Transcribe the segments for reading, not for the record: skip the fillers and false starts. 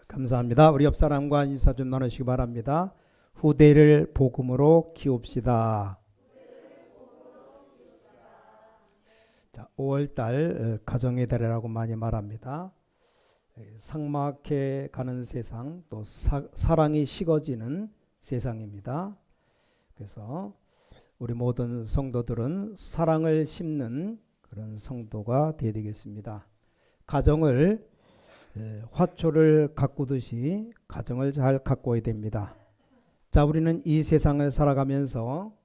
감사합니다. 우리 옆 사람과 인사 좀 나누시기 바랍니다. 후대를 복음으로 키웁시다. 자, 5월달 가정의 달이라고 많이 말합니다. 삭막해 가는 세상, 또 사랑이 식어지는 세상입니다. 그래서 우리 모든 성도들은 사랑을 심는 그런 성도가 되어야 되겠습니다. 가정을 화초를 가꾸듯이 가정을 잘 가꿔야 됩니다. 자, 우리는 이 세상을 살아가면서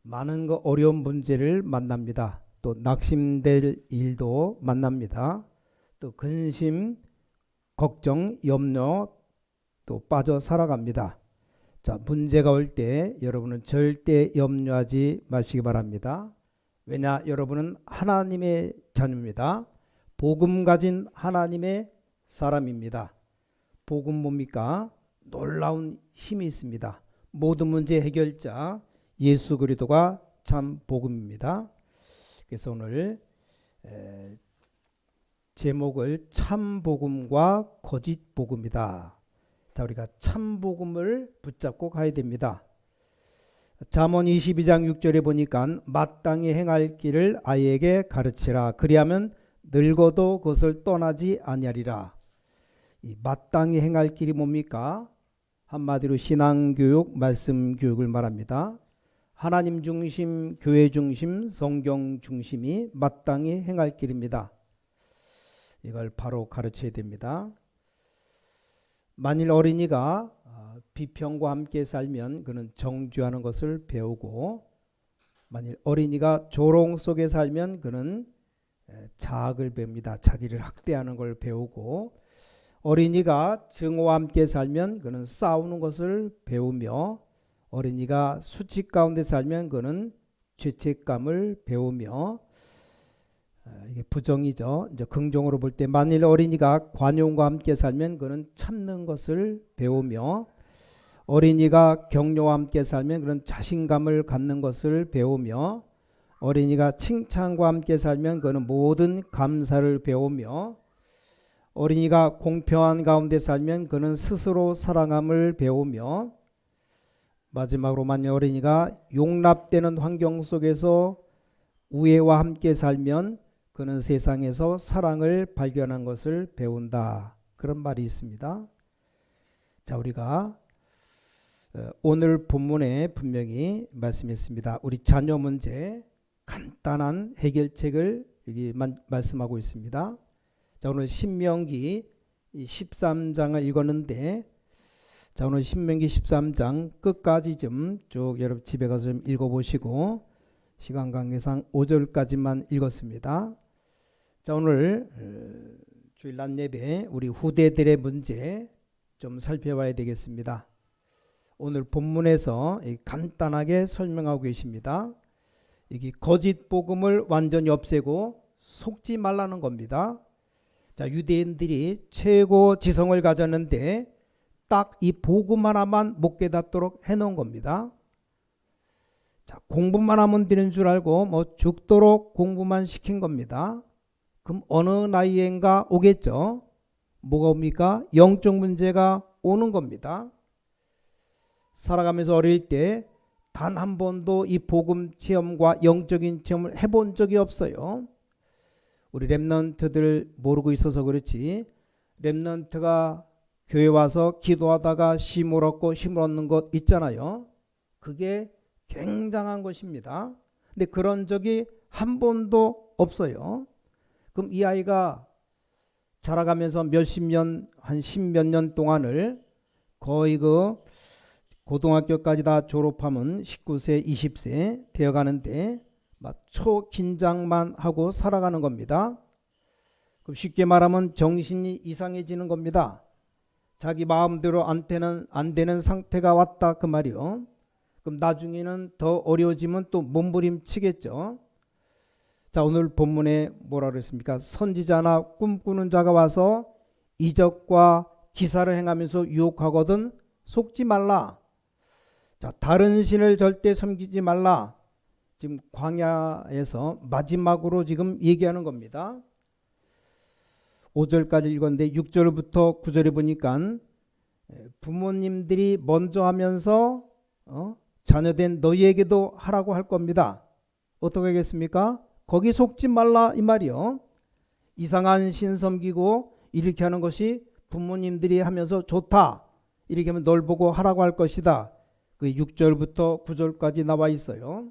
많은 어려운 문제를 만납니다. 또 낙심될 일도 만납니다. 또 근심, 걱정, 염려 또 빠져 살아갑니다. 자, 문제가 올 때 여러분은 절대 염려하지 마시기 바랍니다. 왜냐, 여러분은 하나님의 자녀입니다. 복음 가진 하나님의 사람입니다. 복음 뭡니까? 놀라운 힘이 있습니다. 모든 문제 해결자 예수 그리스도가 참 복음입니다. 그래서 오늘 제목을 참 복음과 거짓 복음이다. 자, 우리가 참 복음을 붙잡고 가야 됩니다. 잠언 22장 6절에 보니까 마땅히 행할 길을 아이에게 가르치라. 그리하면 늙어도 그것을 떠나지 아니하리라. 이 마땅히 행할 길이 뭡니까? 한마디로 신앙교육, 말씀교육을 말합니다. 하나님 중심, 교회 중심, 성경 중심이 마땅히 행할 길입니다. 이걸 바로 가르쳐야 됩니다. 만일 어린이가 비평과 함께 살면 그는 정죄하는 것을 배우고, 만일 어린이가 조롱 속에 살면 그는 자학을 배웁니다. 자기를 학대하는 걸 배우고, 어린이가 증오와 함께 살면 그는 싸우는 것을 배우며, 어린이가 수치 가운데 살면 그는 죄책감을 배우며, 이게 부정이죠. 이제 긍정으로 볼 때 만일 어린이가 관용과 함께 살면 그는 참는 것을 배우며, 어린이가 격려와 함께 살면 그는 자신감을 갖는 것을 배우며, 어린이가 칭찬과 함께 살면 그는 모든 감사를 배우며, 어린이가 공평한 가운데 살면 그는 스스로 사랑함을 배우며, 마지막으로 만약 어린이가 용납되는 환경 속에서 우애와 함께 살면 그는 세상에서 사랑을 발견한 것을 배운다. 그런 말이 있습니다. 자, 우리가 오늘 본문에 분명히 말씀했습니다. 우리 자녀 문제 간단한 해결책을 여기 말씀하고 있습니다. 자, 오늘 신명기 13장을 읽었는데, 자, 오늘 신명기 13장 끝까지 좀 쭉 여러분 집에 가서 좀 읽어보시고, 시간 관계상 5절까지만 읽었습니다. 자, 오늘 주일 낮 예배 우리 후대들의 문제 좀 살펴봐야 되겠습니다. 오늘 본문에서 간단하게 설명하고 계십니다. 이게 거짓 복음을 완전히 없애고 속지 말라는 겁니다. 자, 유대인들이 최고 지성을 가졌는데 딱 이 복음 하나만 못 깨닫도록 해놓은 겁니다. 자, 공부만 하면 되는 줄 알고 뭐 죽도록 공부만 시킨 겁니다. 그럼 어느 나이엔가 오겠죠? 뭐가 옵니까? 영적 문제가 오는 겁니다. 살아가면서 어릴 때 단 한 번도 이 복음 체험과 영적인 체험을 해본 적이 없어요. 우리 렘넌트들 모르고 있어서 그렇지, 렘넌트가 교회 와서 기도하다가 힘을 얻고 힘을 얻는 것 있잖아요. 그게 굉장한 것입니다. 근데 그런 적이 한 번도 없어요. 그럼 이 아이가 자라가면서 몇십 년, 한 십몇 년 동안을 거의 고등학교까지 다 졸업하면 19세, 20세 되어가는데 막 초긴장만 하고 살아가는 겁니다. 그럼 쉽게 말하면 정신이 이상해지는 겁니다. 자기 마음대로 안 되는 상태가 왔다 그 말이요. 그럼 나중에는 더 어려워지면 또 몸부림치겠죠. 자, 오늘 본문에 뭐라 그랬습니까? 선지자나 꿈꾸는 자가 와서 이적과 기사를 행하면서 유혹하거든 속지 말라. 자, 다른 신을 절대 섬기지 말라. 지금 광야에서 마지막으로 지금 얘기하는 겁니다. 5절까지 읽었는데 6절부터 9절에 보니까 부모님들이 먼저 하면서 자녀된 너희에게도 하라고 할 겁니다. 어떻게 하겠습니까? 거기 속지 말라 이 말이요. 이상한 신 섬기고 이렇게 하는 것이 부모님들이 하면서 좋다. 이렇게 하면 널 보고 하라고 할 것이다. 그 6절부터 9절까지 나와 있어요.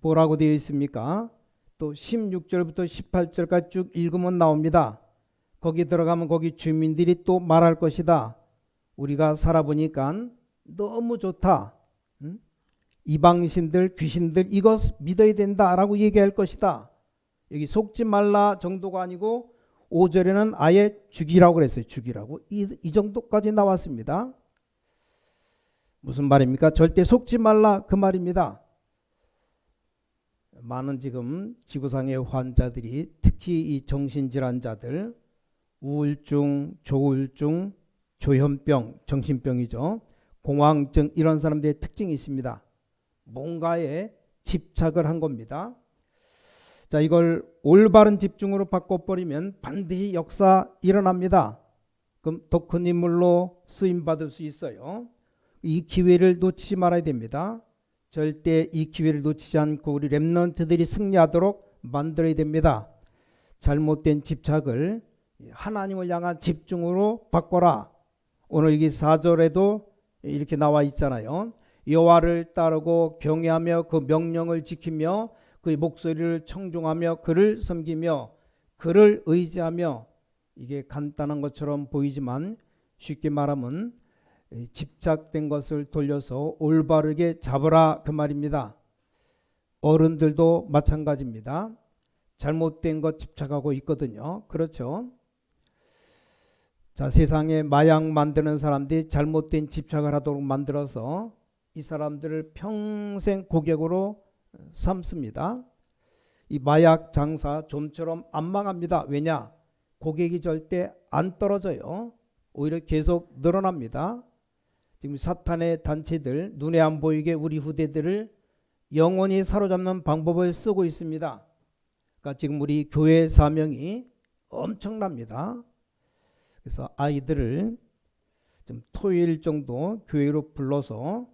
뭐라고 되어 있습니까? 또 16절부터 18절까지 쭉 읽으면 나옵니다. 거기 들어가면 거기 주민들이 또 말할 것이다. 우리가 살아보니까 너무 좋다. 이방신들, 귀신들 이것 믿어야 된다라고 얘기할 것이다. 여기 속지 말라 정도가 아니고 5절에는 아예 죽이라고 그랬어요. 죽이라고. 이 정도까지 나왔습니다. 무슨 말입니까? 절대 속지 말라 그 말입니다. 많은 지금 지구상의 환자들이 특히 이 정신질환자들 우울증, 조울증, 조현병, 정신병이죠. 공황증 이런 사람들의 특징이 있습니다. 뭔가에 집착을 한 겁니다. 자, 이걸 올바른 집중으로 바꿔버리면 반드시 역사 일어납니다. 그럼 더 큰 인물로 쓰임받을 수 있어요. 이 기회를 놓치지 말아야 됩니다. 절대 이 기회를 놓치지 않고 우리 렘넌트들이 승리하도록 만들어야 됩니다. 잘못된 집착을 하나님을 향한 집중으로 바꿔라. 오늘 여기 4절에도 이렇게 나와 있잖아요. 여호와를 따르고 경외하며 그 명령을 지키며 그의 목소리를 청종하며 그를 섬기며 그를 의지하며. 이게 간단한 것처럼 보이지만 쉽게 말하면 집착된 것을 돌려서 올바르게 잡으라 그 말입니다. 어른들도 마찬가지입니다. 잘못된 것 집착하고 있거든요. 그렇죠? 자, 세상에 마약 만드는 사람들이 잘못된 집착을 하도록 만들어서 이 사람들을 평생 고객으로 삼습니다. 이 마약 장사 좀처럼 안 망합니다. 왜냐? 고객이 절대 안 떨어져요. 오히려 계속 늘어납니다. 지금 사탄의 단체들 눈에 안 보이게 우리 후대들을 영원히 사로잡는 방법을 쓰고 있습니다. 그러니까 지금 우리 교회 사명이 엄청납니다. 그래서 아이들을 좀 토요일 정도 교회로 불러서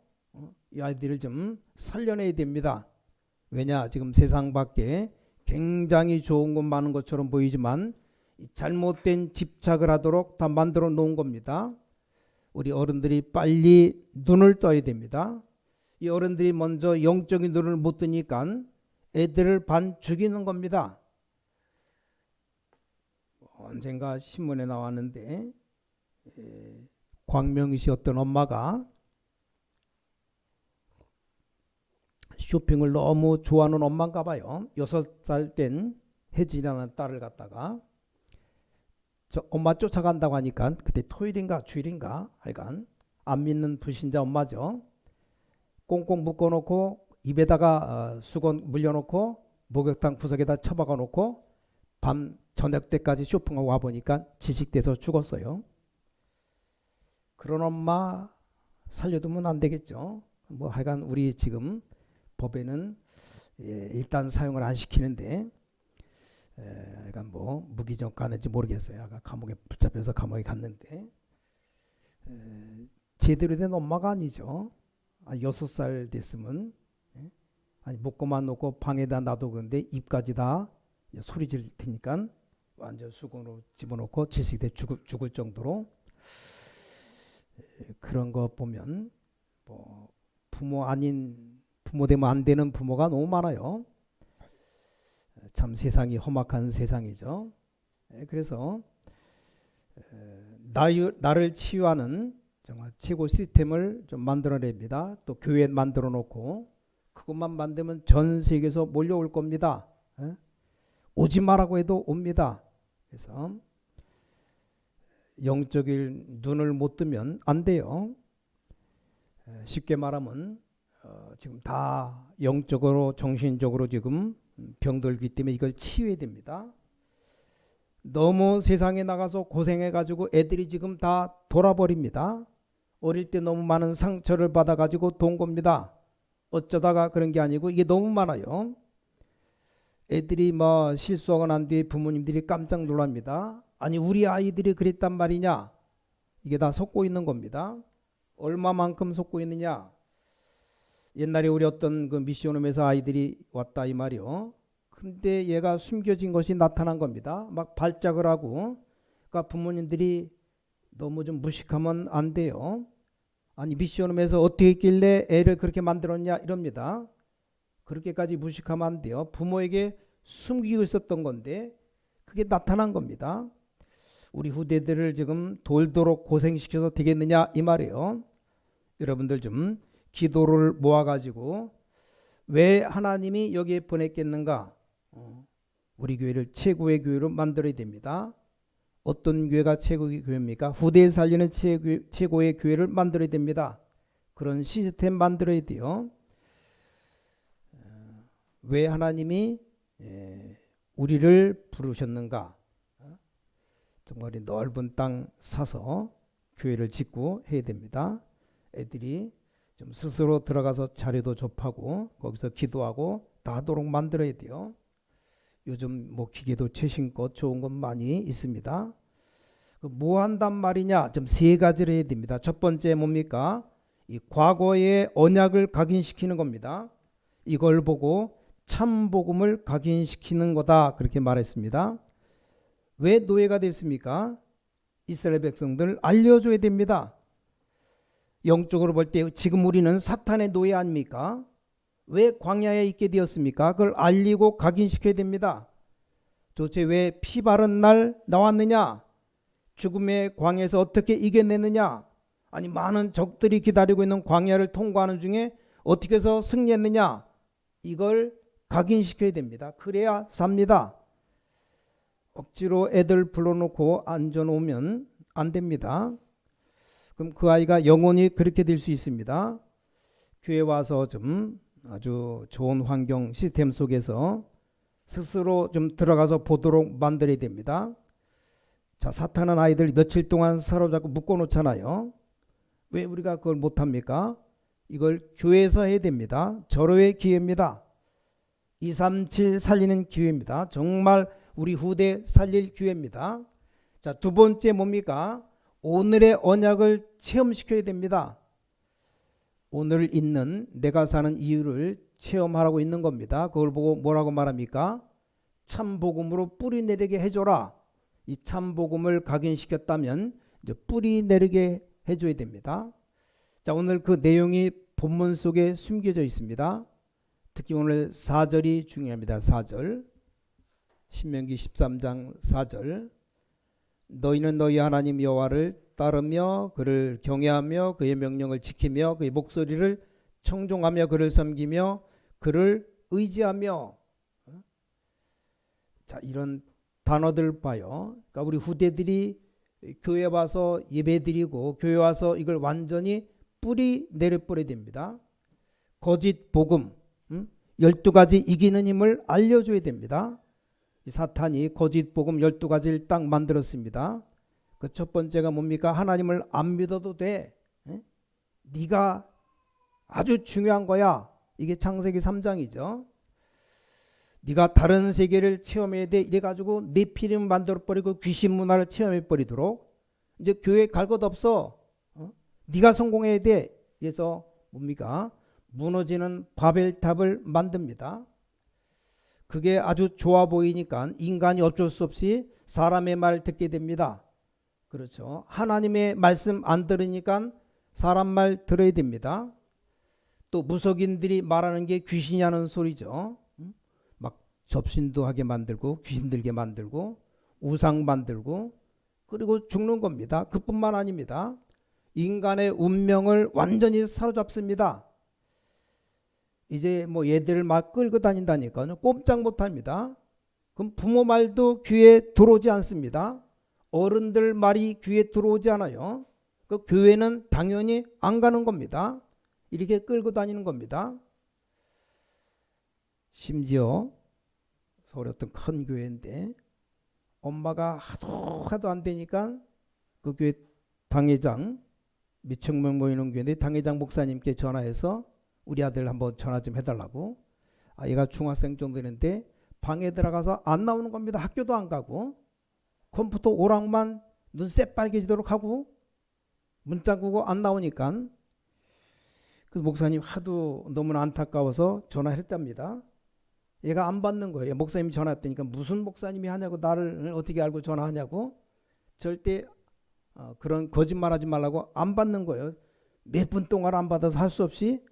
이 아이들을 좀 살려내야 됩니다. 왜냐? 지금 세상 밖에 굉장히 좋은 것 많은 것처럼 보이지만 잘못된 집착을 하도록 다 만들어 놓은 겁니다. 우리 어른들이 빨리 눈을 떠야 됩니다. 이 어른들이 먼저 영적인 눈을 못 뜨니까 애들을 반 죽이는 겁니다. 언젠가 신문에 나왔는데 광명시 어떤 엄마가 쇼핑을 너무 좋아하는 엄마인가 봐요. 6살 된 혜진이라는 딸을 갖다가 저 엄마 쫓아간다고 하니까 그때 토요일인가 주일인가 하여간 안 믿는 불신자 엄마죠. 꽁꽁 묶어놓고 입에다가 수건 물려놓고 목욕탕 구석에다 처박아 놓고 밤 저녁 때까지 쇼핑하고 와보니까 지식돼서 죽었어요. 그런 엄마 살려두면 안 되겠죠. 뭐 하여간 우리 지금 법에는 일단 사용을 안 시키는데 그러니까 뭐 무기징역 가는지 모르겠어요. 아까 감옥에 붙잡혀서 감옥에 갔는데 제대로 된 엄마가 아니죠. 6살 됐으면 아니 묶고만 놓고 방에다 놔두는데 입까지 다 소리 지를 테니까 완전 수건으로 집어넣고 질식돼 죽을 정도로. 그런 거 보면 뭐 부모 되면 안 되는 부모가 너무 많아요. 참 세상이 험악한 세상이죠. 그래서 나를 치유하는 정말 최고 시스템을 좀 만들어냅니다. 또 교회 만들어 놓고 그것만 만들면 전 세계에서 몰려올 겁니다. 오지 마라고 해도 옵니다. 그래서 영적인 눈을 못 뜨면 안 돼요. 쉽게 말하면 지금 다 영적으로 정신적으로 지금 병들기 때문에 이걸 치유해야 됩니다. 너무 세상에 나가서 고생해가지고 애들이 지금 다 돌아버립니다. 어릴 때 너무 많은 상처를 받아가지고 돈 겁니다. 어쩌다가 그런 게 아니고 이게 너무 많아요. 애들이 뭐 실수하고 난 뒤에 부모님들이 깜짝 놀랍니다. 아니 우리 아이들이 그랬단 말이냐? 이게 다 속고 있는 겁니다. 얼마만큼 속고 있느냐? 옛날에 우리 어떤 그 미션홈에서 아이들이 왔다 이 말이요. 근데 얘가 숨겨진 것이 나타난 겁니다. 막 발작을 하고. 그러니까 부모님들이 너무 좀 무식하면 안 돼요. 아니 미션홈에서 어떻게 했길래 애를 그렇게 만들었냐 이럽니다. 그렇게까지 무식하면 안 돼요. 부모에게 숨기고 있었던 건데 그게 나타난 겁니다. 우리 후대들을 지금 돌도록 고생시켜서 되겠느냐 이 말이에요. 여러분들 좀 기도를 모아가지고 왜 하나님이 여기에 보냈겠는가? 우리 교회를 최고의 교회로 만들어야 됩니다. 어떤 교회가 최고의 교회입니까? 후대에 살리는 최고의 교회를 만들어야 됩니다. 그런 시스템 만들어야 돼요. 왜 하나님이 우리를 부르셨는가? 정말 넓은 땅 사서 교회를 짓고 해야 됩니다. 애들이 좀 스스로 들어가서 자리도 접하고 거기서 기도하고 다 하도록 만들어야 돼요. 요즘 뭐 기계도 최신껏 좋은 것 많이 있습니다. 뭐 한단 말이냐? 좀 세 가지를 해야 됩니다. 첫 번째 뭡니까? 이 과거의 언약을 각인시키는 겁니다. 이걸 보고 참 복음을 각인시키는 거다 그렇게 말했습니다. 왜 노예가 됐습니까? 이스라엘 백성들 알려줘야 됩니다. 영적으로 볼 때 지금 우리는 사탄의 노예 아닙니까? 왜 광야에 있게 되었습니까? 그걸 알리고 각인시켜야 됩니다. 도대체 왜 피 바른 날 나왔느냐? 죽음의 광야에서 어떻게 이겨냈느냐? 아니 많은 적들이 기다리고 있는 광야를 통과하는 중에 어떻게 해서 승리했느냐? 이걸 각인시켜야 됩니다. 그래야 삽니다. 억지로 애들 불러놓고 앉아놓으면 안 됩니다. 그럼 그 아이가 영원히 그렇게 될 수 있습니다. 교회 와서 좀 아주 좋은 환경 시스템 속에서 스스로 좀 들어가서 보도록 만들어야 됩니다. 자, 사탄은 아이들 며칠 동안 사로잡고 묶어놓잖아요. 왜 우리가 그걸 못합니까? 이걸 교회에서 해야 됩니다. 절호의 기회입니다. 237 살리는 기회입니다. 정말 우리 후대 살릴 기회입니다. 자, 두 번째 뭡니까? 오늘의 언약을 체험시켜야 됩니다. 오늘 있는 내가 사는 이유를 체험하라고 있는 겁니다. 그걸 보고 뭐라고 말합니까? 참복음으로 뿌리 내리게 해줘라. 이 참복음을 각인시켰다면 이제 뿌리 내리게 해줘야 됩니다. 자, 오늘 그 내용이 본문 속에 숨겨져 있습니다. 특히 오늘 4절이 중요합니다. 4절 신명기 13장 4절 너희는 너희 하나님 여호와를 따르며 그를 경외하며 그의 명령을 지키며 그의 목소리를 청종하며 그를 섬기며 그를 의지하며. 자, 이런 단어들 봐요. 그러니까 우리 후대들이 교회 와서 예배드리고 교회 와서 이걸 완전히 뿌리 내려버려야 됩니다. 거짓 복음 12가지 이기는 힘을 알려줘야 됩니다. 사탄이 거짓 복음 12가지를 딱 만들었습니다. 그 첫 번째가 뭡니까? 하나님을 안 믿어도 돼. 네가 아주 중요한 거야. 이게 창세기 3장이죠. 네가 다른 세계를 체험해야 돼. 이래가지고 내 피름 만들어버리고 귀신 문화를 체험해버리도록 이제 교회 갈 것 없어. 네가 성공해야 돼. 그래서 뭡니까? 무너지는 바벨탑을 만듭니다. 그게 아주 좋아 보이니까 인간이 어쩔 수 없이 사람의 말 듣게 됩니다. 그렇죠. 하나님의 말씀 안 들으니까 사람 말 들어야 됩니다. 또 무속인들이 말하는 게 귀신이 하는 소리죠. 막 접신도 하게 만들고 귀신 들게 만들고 우상 만들고 그리고 죽는 겁니다. 그뿐만 아닙니다. 인간의 운명을 완전히 사로잡습니다. 이제 뭐 얘들을 막 끌고 다닌다니까요. 꼼짝 못합니다. 그럼 부모 말도 귀에 들어오지 않습니다. 어른들 말이 귀에 들어오지 않아요. 그 교회는 당연히 안 가는 겁니다. 이렇게 끌고 다니는 겁니다. 심지어 서울에 어떤 큰 교회인데 엄마가 하도 안 되니까 그 교회 당회장 몇천 명 모이는 교회인데 당회장 목사님께 전화해서 우리 아들 한번 전화 좀 해달라고. 얘가 중학생 정도 되는데 방에 들어가서 안 나오는 겁니다. 학교도 안 가고 컴퓨터 오락만 눈 새빨개지도록 하고 문자구고 안 나오니까 그 목사님 하도 너무나 안타까워서 전화를 했답니다. 얘가 안 받는 거예요. 목사님이 전화했다니까 무슨 목사님이 하냐고, 나를 어떻게 알고 전화하냐고. 절대 그런 거짓말하지 말라고 안 받는 거예요. 몇 분 동안 안 받아서 할 수 없이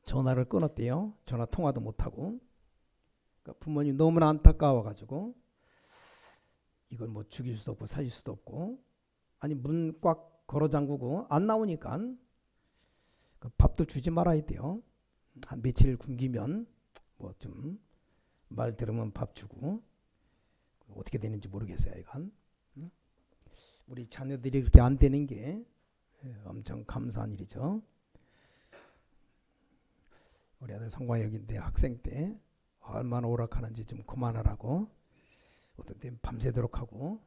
전화를 끊었대요. 전화 통화도 못하고. 그러니까 부모님 너무나 안타까워가지고 이걸 뭐 죽일 수도 없고 살릴 수도 없고, 아니 문 꽉 걸어 잠그고 안 나오니까 밥도 주지 말아야 돼요. 한 며칠 굶기면 뭐 좀 말 들으면 밥 주고. 어떻게 되는지 모르겠어요. 이건 우리 자녀들이 그렇게 안 되는 게 엄청 감사한 일이죠. 우리 아들 성광혁인데 학생 때 얼마나 오락하는지 좀 그만하라고 어떤 때는 밤새도록 하고,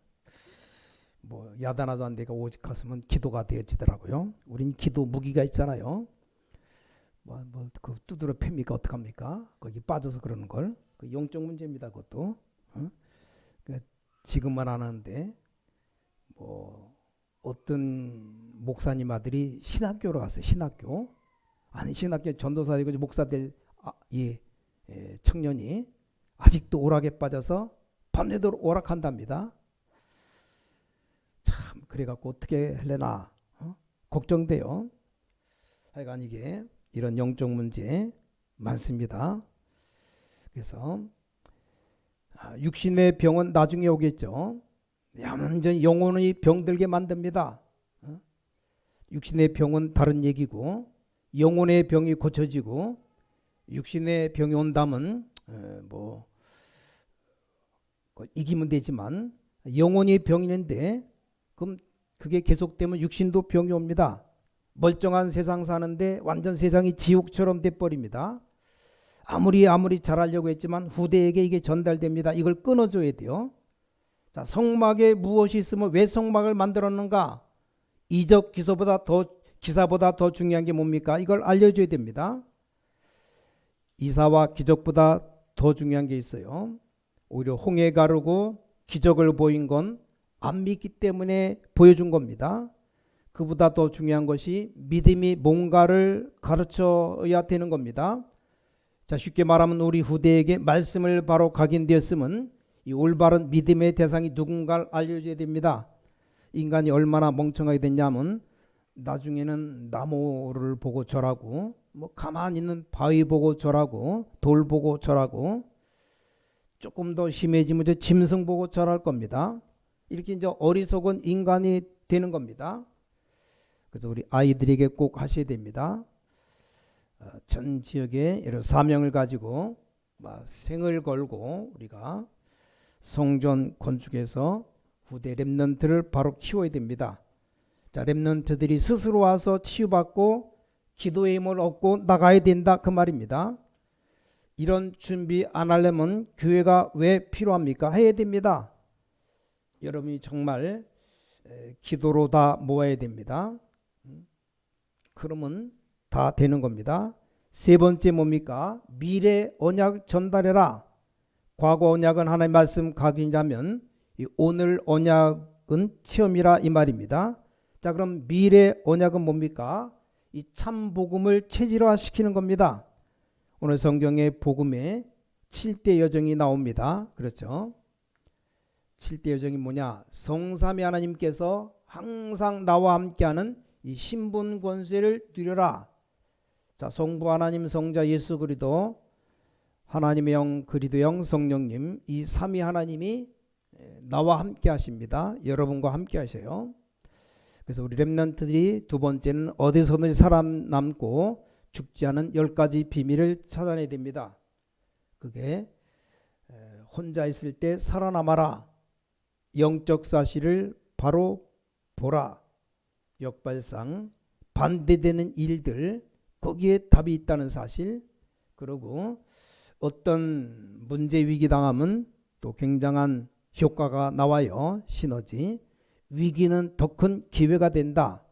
뭐 야단하도 안 되고 오직 가슴은 기도가 되어지더라고요. 우린 기도 무기가 있잖아요. 그 두드려 팹니까? 어떡합니까? 거기 빠져서 그러는 걸. 그 영적 문제입니다. 그것도. 그러니까 지금만 하는데 뭐 어떤 목사님 아들이 신학교로 갔어요. 신학교. 아니 신학교 전도사 되고 목사 될 청년이 아직도 오락에 빠져서 밤새도록 오락한답니다. 참 그래갖고 어떻게 할래나 걱정돼요. 하여간 이게 이런 영적 문제 많습니다. 그래서 육신의 병은 나중에 오겠죠. 완전 영혼이 병들게 만듭니다. 육신의 병은 다른 얘기고, 영혼의 병이 고쳐지고, 육신의 병이 온다면 뭐 이기면 되지만 영혼이 병이는데 그럼 그게 계속되면 육신도 병이 옵니다. 멀쩡한 세상 사는데 완전 세상이 지옥처럼 돼버립니다. 아무리 잘하려고 했지만 후대에게 이게 전달됩니다. 이걸 끊어줘야 돼요. 자, 성막에 무엇이 있으면 왜 성막을 만들었는가? 이적 기사보다 더 중요한 게 뭡니까? 이걸 알려줘야 됩니다. 이사와 기적보다 더 중요한 게 있어요. 오히려 홍해 가르고 기적을 보인 건 안 믿기 때문에 보여준 겁니다. 그보다 더 중요한 것이 믿음이 뭔가를 가르쳐야 되는 겁니다. 자, 쉽게 말하면 우리 후대에게 말씀을 바로 각인되었으면 이 올바른 믿음의 대상이 누군가를 알려줘야 됩니다. 인간이 얼마나 멍청하게 됐냐면 나중에는 나무를 보고 절하고, 뭐 가만히 있는 바위 보고 절하고, 돌 보고 절하고, 조금 더 심해지면 이제 짐승 보고 절할 겁니다. 이렇게 이제 어리석은 인간이 되는 겁니다. 그래서 우리 아이들에게 꼭 하셔야 됩니다. 전 지역에 이런 사명을 가지고 생을 걸고 우리가 성전 건축해서 후대 렘넌트를 바로 키워야 됩니다. 자, 렘넌트들이 스스로 와서 치유받고 기도의 힘을 얻고 나가야 된다, 그 말입니다. 이런 준비 안 하려면 교회가 왜 필요합니까? 해야 됩니다. 여러분이 정말 기도로 다 모아야 됩니다. 그러면 다 되는 겁니다. 세 번째 뭡니까? 미래 언약 전달해라. 과거 언약은 하나님의 말씀 각인이라면 이 오늘 언약은 체험이라 이 말입니다. 자, 그럼 미래 언약은 뭡니까? 이 참 복음을 체질화시키는 겁니다. 오늘 성경의 복음에 7대 여정이 나옵니다. 그렇죠? 7대 여정이 뭐냐? 성삼위 하나님께서 항상 나와 함께하는 이 신분 권세를 누려라. 자, 성부 하나님, 성자 예수 그리스도, 하나님의 영 그리스도 영 성령님, 이 삼위 하나님이 나와 함께 하십니다. 여러분과 함께 하셔요. 그래서 우리 렘넌트들이 두 번째는 어디서든지 살아남고 죽지 않은 10가지 비밀을 찾아내야 됩니다. 그게 혼자 있을 때 살아남아라. 영적 사실을 바로 보라. 역발상, 반대되는 일들, 거기에 답이 있다는 사실. 그리고 어떤 문제 위기 당하면 또 굉장한 효과가 나와요. 시너지. 위기는 더 큰 기회가 된다.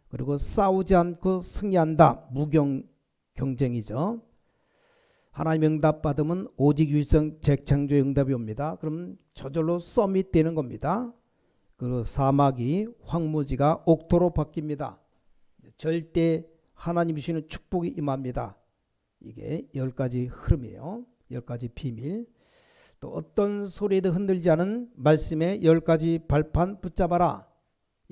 그리고 싸우지 않고 승리한다. 무경 경쟁이죠. 하나님 응답 받으면 오직 유일성 재창조의 응답이 옵니다. 그럼 저절로 서밋 되는 겁니다. 그 사막이 황무지가 옥토로 바뀝니다. 절대 하나님 주시는 축복이 임합니다. 이게 10가지 흐름이에요. 10가지 비밀. 또 어떤 소리에도 흔들지 않은 말씀의 10가지 발판 붙잡아라.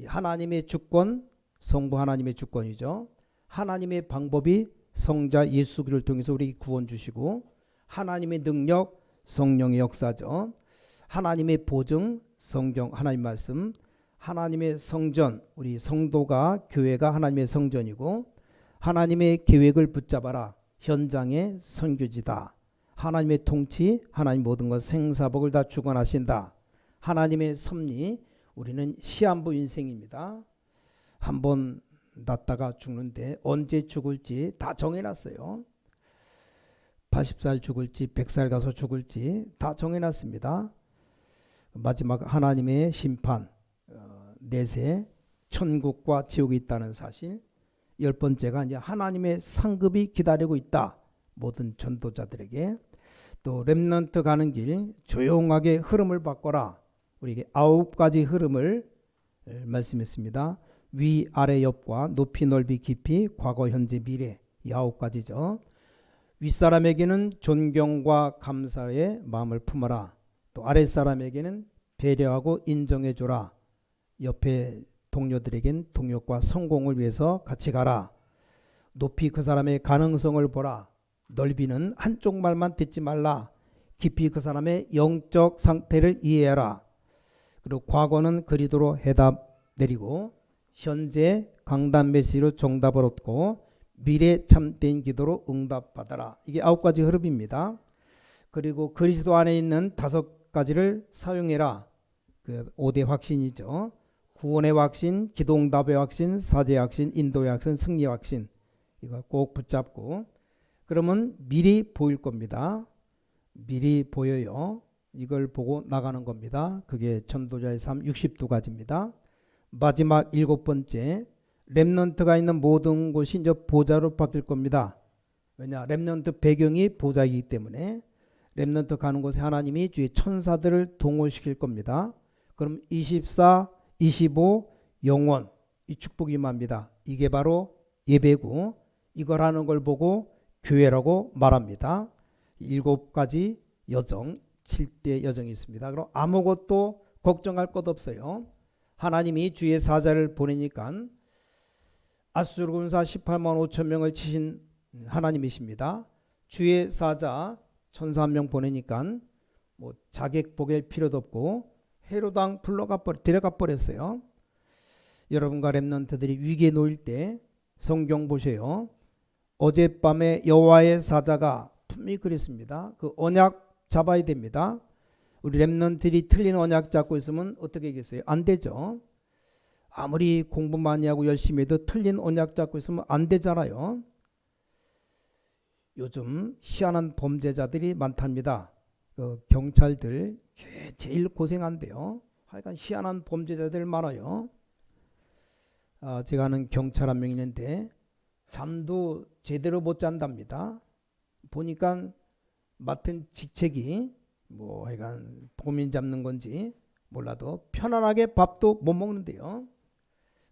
하나님의 주권, 성부 하나님의 주권이죠. 하나님의 방법이 성자 예수 그리스도를 통해서 우리 구원 주시고, 하나님의 능력, 성령의 역사죠. 하나님의 보증, 성경 하나님 말씀, 하나님의 성전, 우리 성도가 교회가 하나님의 성전이고, 하나님의 계획을 붙잡아라. 현장의 선교지다. 하나님의 통치, 하나님 모든 것 생사복을 다 주관하신다. 하나님의 섭리, 우리는 시한부 인생입니다. 한번 낳다가 죽는데 언제 죽을지 다 정해놨어요. 80살 죽을지 100살 가서 죽을지 다 정해놨습니다. 마지막 하나님의 심판, 내세 천국과 지옥이 있다는 사실. 10번째가 이제 하나님의 상급이 기다리고 있다. 모든 전도자들에게. 또 렘넌트 가는 길 조용하게 흐름을 바꿔라. 우리에게 9가지 흐름을 말씀했습니다. 위, 아래, 옆과 높이, 넓이, 깊이, 과거, 현재, 미래, 이 9가지죠. 윗사람에게는 존경과 감사의 마음을 품어라. 또 아랫사람에게는 배려하고 인정해줘라. 옆에 동료들에겐 동력과 성공을 위해서 같이 가라. 높이 그 사람의 가능성을 보라. 넓이는 한쪽 말만 듣지 말라. 깊이 그 사람의 영적 상태를 이해하라. 그리고 과거는 그리도로 해답 내리고, 현재 강단 메시지로 정답을 얻고, 미래 참된 기도로 응답받아라. 이게 9가지 흐름입니다. 그리고 그리스도 안에 있는 5가지를 사용해라. 그 5대 확신이죠. 구원의 확신, 기도응답의 확신, 사제의 확신, 인도의 확신, 승리의 확신. 이거 꼭 붙잡고, 그러면 미리 보일 겁니다. 미리 보여요. 이걸 보고 나가는 겁니다. 그게 전도자의 삶 62가지입니다. 마지막 7번째, 렘넌트가 있는 모든 곳이 이제 보좌로 바뀔 겁니다. 왜냐? 렘넌트 배경이 보좌이기 때문에 렘넌트 가는 곳에 하나님이 주의 천사들을 동원시킬 겁니다. 그럼 24, 25, 영원, 이 축복이 임합니다. 이게 바로 예배고, 이걸 하는 걸 보고 교회라고 말합니다. 7가지 여정, 7대 여정이 있습니다. 그럼 아무것도 걱정할 것 없어요. 하나님이 주의 사자를 보내니까 아수르 군사 18만 5천 명을 치신 하나님이십니다. 주의 사자 천사 1명 보내니까 뭐 자객 보낼 필요도 없고 헤로당 데려가 버렸어요. 여러분과 렘넌트들이 위기에 놓일 때 성경 보세요. 어젯밤에 여호와의 사자가 분명히 그랬습니다. 그 언약 잡아야 됩니다. 우리 렘넌트들이 틀린 언약 잡고 있으면 어떻게 하겠어요? 안 되죠. 아무리 공부 많이 하고 열심히 해도 틀린 언약 잡고 있으면 안 되잖아요. 요즘 희한한 범죄자들이 많답니다. 경찰들 제일 고생한대요. 하여간 희한한 범죄자들 많아요. 제가 아는 경찰 한 명 있는데 잠도 제대로 못 잔답니다. 보니까 맡은 직책이 뭐 하여간 범인 잡는 건지 몰라도 편안하게 밥도 못 먹는데요.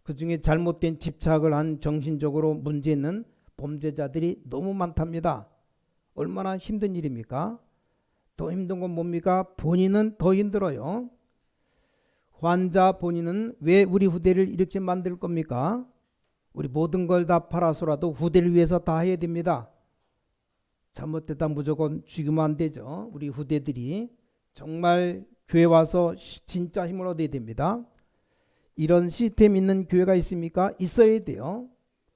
그 중에 잘못된 집착을 한 정신적으로 문제 있는 범죄자들이 너무 많답니다. 얼마나 힘든 일입니까? 더 힘든 건 뭡니까? 본인은 더 힘들어요. 환자 본인은 왜 우리 후대를 이렇게 만들 겁니까? 우리 모든 걸 다 팔아서라도 후대를 위해서 다 해야 됩니다. 잘못됐다 무조건 죽이면 안 되죠. 우리 후대들이 정말 교회 와서 진짜 힘을 얻어야 됩니다. 이런 시스템 있는 교회가 있습니까? 있어야 돼요.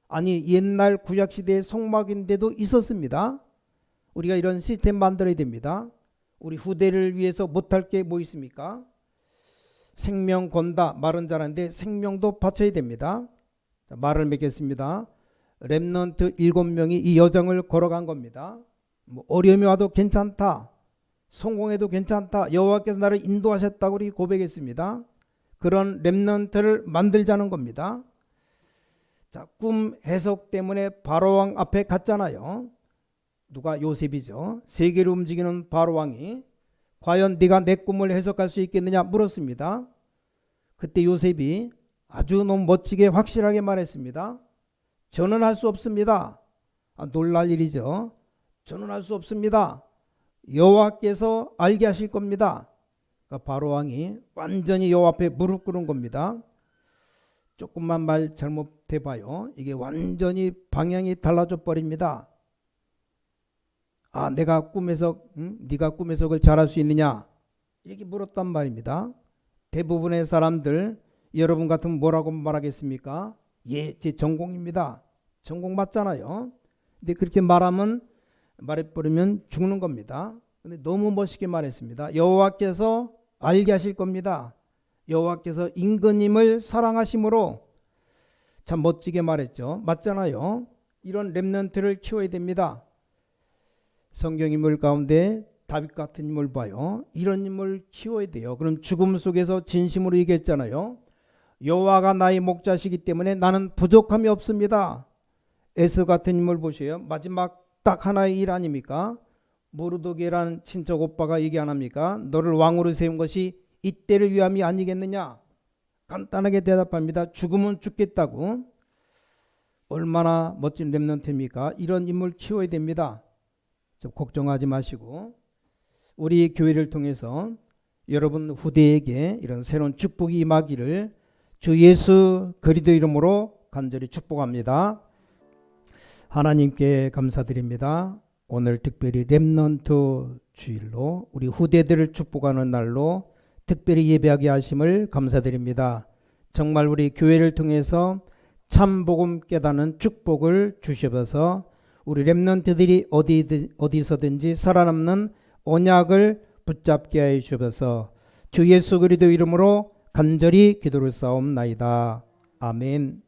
아니 옛날 구약시대의 성막인데도 있었습니다. 우리가 이런 시스템 만들어야 됩니다. 우리 후대를 위해서 못할 게 뭐 있습니까? 생명 건다 말은 잘하는데 생명도 바쳐야 됩니다. 자, 말을 맺겠습니다. 렘넌트 7명이 이 여정을 걸어간 겁니다. 뭐 어려움이 와도 괜찮다, 성공해도 괜찮다, 여호와께서 나를 인도하셨다고 우리 고백했습니다. 그런 렘넌트를 만들자는 겁니다. 자, 꿈 해석 때문에 바로왕 앞에 갔잖아요. 누가? 요셉이죠. 세계를 움직이는 바로 왕이 과연 네가 내 꿈을 해석할 수 있겠느냐 물었습니다. 그때 요셉이 아주 너무 멋지게 확실하게 말했습니다. 저는 할 수 없습니다. 놀랄 일이죠. 저는 할 수 없습니다. 여호와께서 알게 하실 겁니다. 그러니까 바로 왕이 완전히 여호와 앞에 무릎 꿇은 겁니다. 조금만 말 잘못해봐요. 이게 완전히 방향이 달라져 버립니다. 내가 꿈 해석, 네가 꿈 해석을 잘할 수 있느냐? 이렇게 물었단 말입니다. 대부분의 사람들, 여러분 같으면 뭐라고 말하겠습니까? 예, 제 전공입니다. 전공 맞잖아요. 근데 그렇게 말해버리면 죽는 겁니다. 근데 너무 멋있게 말했습니다. 여호와께서 알게 하실 겁니다. 여호와께서 임금님을 사랑하심으로. 참 멋지게 말했죠. 맞잖아요. 이런 렘넌트를 키워야 됩니다. 성경 인물 가운데 다윗 같은 인물 봐요. 이런 인물 키워야 돼요. 그럼 죽음 속에서 진심으로 얘기했잖아요. 여호와가 나의 목자시기 때문에 나는 부족함이 없습니다. 에스 같은 인물 보세요. 마지막 딱 하나의 일 아닙니까? 모르드게라는 친척 오빠가 얘기 안 합니까? 너를 왕으로 세운 것이 이때를 위함이 아니겠느냐? 간단하게 대답합니다. 죽으면 죽겠다고. 얼마나 멋진 렘넌트입니까? 이런 인물 키워야 됩니다. 좀 걱정하지 마시고 우리 교회를 통해서 여러분 후대에게 이런 새로운 축복이 임하기를 주 예수 그리스도 이름으로 간절히 축복합니다. 하나님께 감사드립니다. 오늘 특별히 렘넌트 주일로 우리 후대들을 축복하는 날로 특별히 예배하게 하심을 감사드립니다. 정말 우리 교회를 통해서 참 복음 깨닫는 축복을 주시옵소서. 우리 렘넌트들이 어디서든지 살아남는 언약을 붙잡게 하여 주옵소서. 주 예수 그리스도 이름으로 간절히 기도를 싸움나이다. 아멘.